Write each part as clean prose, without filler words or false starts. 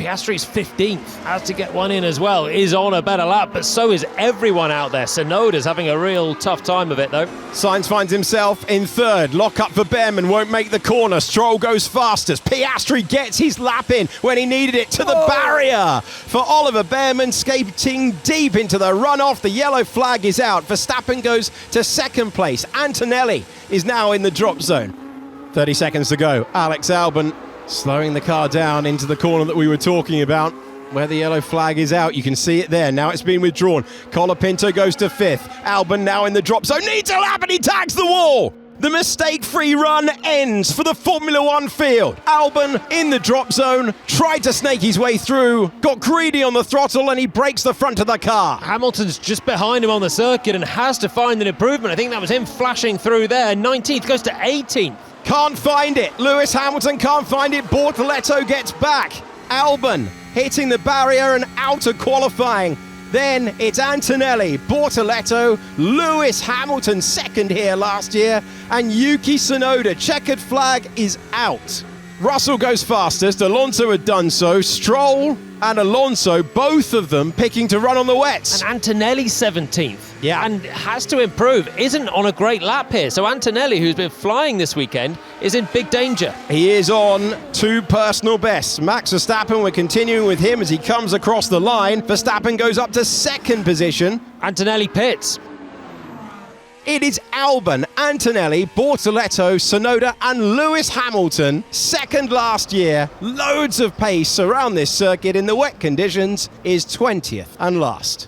Piastri's 15th, has to get one in as well, is on a better lap, but so is everyone out there. Sonoda's having a real tough time of it though. Sainz finds himself in third. Lock up for Behrman, won't make the corner. Stroll goes fastest. Piastri gets his lap in when he needed it to the barrier for Oliver Behrman, skating deep into the runoff. The yellow flag is out. Verstappen goes to second place. Antonelli is now in the drop zone. 30 seconds to go. Alex Albon slowing the car down into the corner that we were talking about, where the yellow flag is out. You can see it there. Now it's been withdrawn. Colapinto goes to fifth. Albon now in the drop zone. Needs a lap and he tags the wall. The mistake-free run ends for the Formula One field. Albon in the drop zone, tried to snake his way through, got greedy on the throttle and he breaks the front of the car. Hamilton's just behind him on the circuit and has to find an improvement. I think that was him flashing through there. 19th goes to 18th. Can't find it. Lewis Hamilton can't find it. Bortoleto gets back. Albon hitting the barrier and out of qualifying. Then it's Antonelli, Bortoleto, Lewis Hamilton second here last year, and Yuki Tsunoda. Checkered flag is out. Russell goes fastest, Alonso had done so. Stroll and Alonso, both of them picking to run on the wets. And Antonelli's 17th. Yeah. And has to improve. Isn't on a great lap here. So Antonelli, who's been flying this weekend, is in big danger. He is on 2 personal bests. Max Verstappen, we're continuing with him as he comes across the line. Verstappen goes up to second position. Antonelli pits. It is Albon, Antonelli, Bortoleto, Tsunoda and Lewis Hamilton, second last year. Loads of pace around this circuit in the wet conditions, is 20th and last.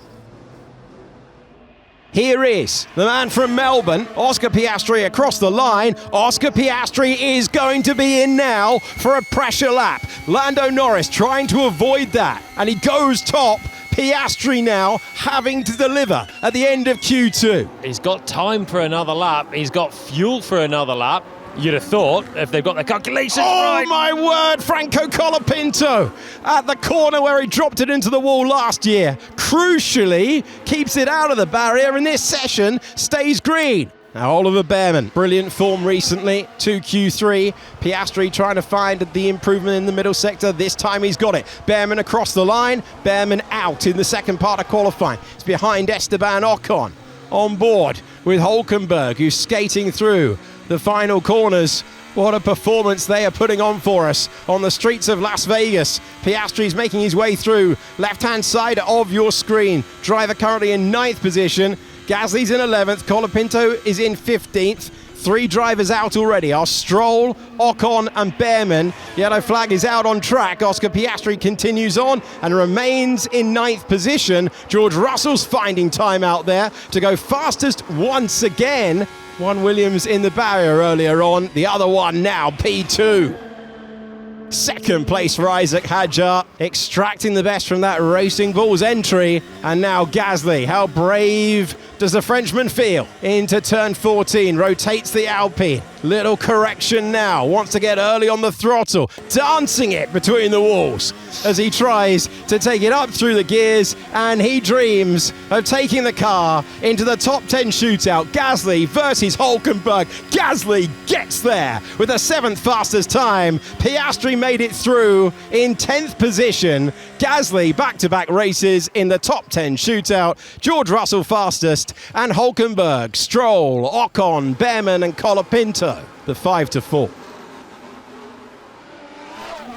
Here is the man from Melbourne, Oscar Piastri across the line. Oscar Piastri is going to be in now for a pressure lap. Lando Norris trying to avoid that, and he goes top. Piastri now having to deliver at the end of Q2. He's got time for another lap. He's got fuel for another lap. You'd have thought, if they've got their calculations right. Oh my word, Franco Colapinto at the corner where he dropped it into the wall last year. Crucially, keeps it out of the barrier and this session stays green. Now Oliver Behrman, brilliant form recently, 2 Q3. Piastri trying to find the improvement in the middle sector. This time he's got it. Behrman across the line. Behrman out in the second part of qualifying. It's behind Esteban Ocon. On board with Hülkenberg, who's skating through the final corners. What a performance they are putting on for us on the streets of Las Vegas. Piastri's making his way through. Left-hand side of your screen. Driver currently in 9th position. Gasly's in 11th, Colapinto is in 15th. 3 drivers out already are Stroll, Ocon and Behrman. Yellow flag is out on track. Oscar Piastri continues on and remains in 9th position. George Russell's finding time out there to go fastest once again. One Williams in the barrier earlier on, the other one now P2. Second place for Isaac Hadjar, extracting the best from that Racing Bulls entry. And now Gasly, how brave does the Frenchman feel? Into turn 14, rotates the Alpine. Little correction now, wants to get early on the throttle, dancing it between the walls as he tries to take it up through the gears, and he dreams of taking the car into the top 10 shootout. Gasly versus Hülkenberg. Gasly gets there with the 7th fastest time. Piastri made it through in 10th position. Gasly back-to-back races in the top 10 shootout. George Russell fastest, and Hülkenberg, Stroll, Ocon, Behrman and Colapinto, the 5-4.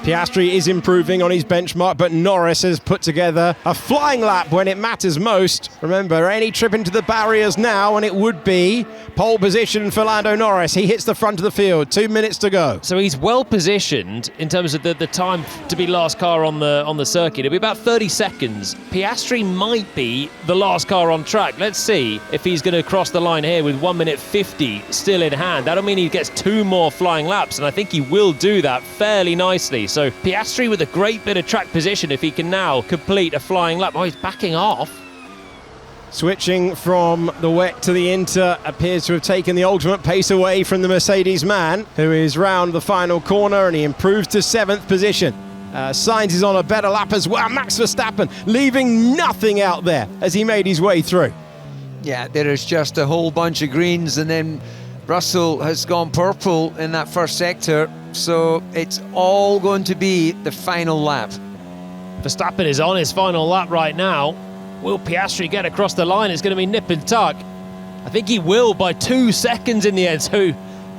Piastri is improving on his benchmark, but Norris has put together a flying lap when it matters most. Remember, any trip into the barriers now, and it would be pole position for Lando Norris. He hits the front of the field, 2 minutes to go. So he's well positioned in terms of the time to be last car on the circuit. It'll be about 30 seconds. Piastri might be the last car on track. Let's see if he's going to cross the line here with 1 minute 50 still in hand. That'll mean he gets 2 more flying laps, and I think he will do that fairly nicely. So Piastri with a great bit of track position if he can now complete a flying lap. Oh, he's backing off. Switching from the wet to the inter appears to have taken the ultimate pace away from the Mercedes man, who is round the final corner, and he improves to 7th position. Sainz is on a better lap as well. Max Verstappen leaving nothing out there as he made his way through. Yeah, there is just a whole bunch of greens, and then Russell has gone purple in that first sector, so it's all going to be the final lap. Verstappen is on his final lap right now. Will Piastri get across the line? It's going to be nip and tuck. I think he will by 2 seconds in the end. So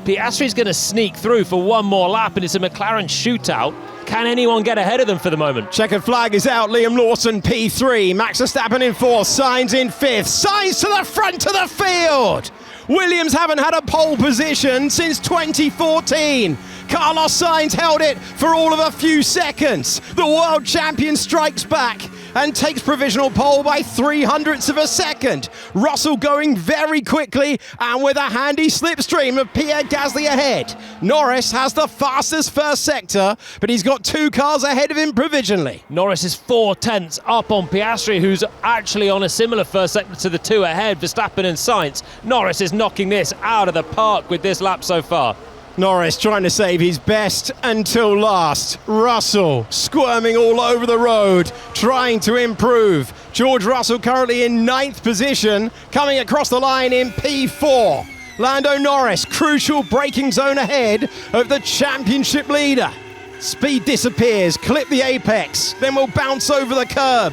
Piastri's going to sneak through for one more lap, and it's a McLaren shootout. Can anyone get ahead of them for the moment? Checkered flag is out. Liam Lawson P3. Max Verstappen in 4th. Sainz in 5th. Sainz to the front of the field. Williams haven't had a pole position since 2014. Carlos Sainz held it for all of a few seconds. The world champion strikes back and takes provisional pole by 0.03 of a second. Russell going very quickly and with a handy slipstream of Pierre Gasly ahead. Norris has the fastest first sector, but he's got 2 cars ahead of him provisionally. Norris is 4/10 up on Piastri, who's actually on a similar first sector to the 2 ahead, Verstappen and Sainz. Norris is knocking this out of the park with this lap so far. Norris trying to save his best until last. Russell squirming all over the road, trying to improve. George Russell currently in 9th position, coming across the line in P4. Lando Norris, crucial braking zone ahead of the championship leader. Speed disappears, clip the apex, then will bounce over the curb.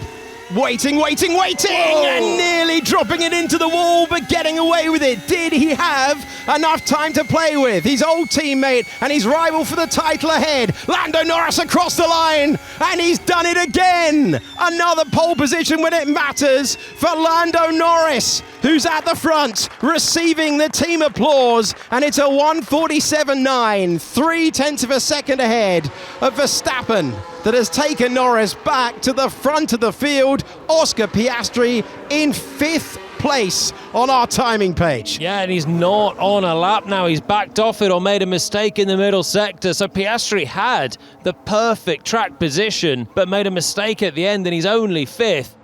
Waiting, and nearly dropping it into the wall, but getting away with it. Did he have enough time to play with? His old teammate and his rival for the title ahead. Lando Norris across the line, and he's done it again. Another pole position when it matters for Lando Norris, who's at the front, receiving the team applause, and it's a 1:47.9, 0.3 of a second ahead of Verstappen, that has taken Norris back to the front of the field. Oscar Piastri in 5th place on our timing page. Yeah, and he's not on a lap now. He's backed off it or made a mistake in the middle sector. So Piastri had the perfect track position, but made a mistake at the end, and he's only 5th.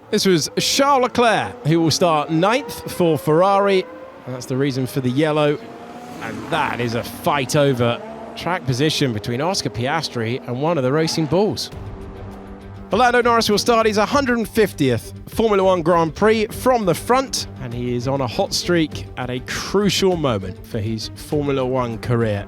This was Charles Leclerc, who will start 9th for Ferrari. That's the reason for the yellow. And that is a fight over track position between Oscar Piastri and one of the Racing Bulls. Lando Norris will start his 150th Formula One Grand Prix from the front, and he is on a hot streak at a crucial moment for his Formula One career.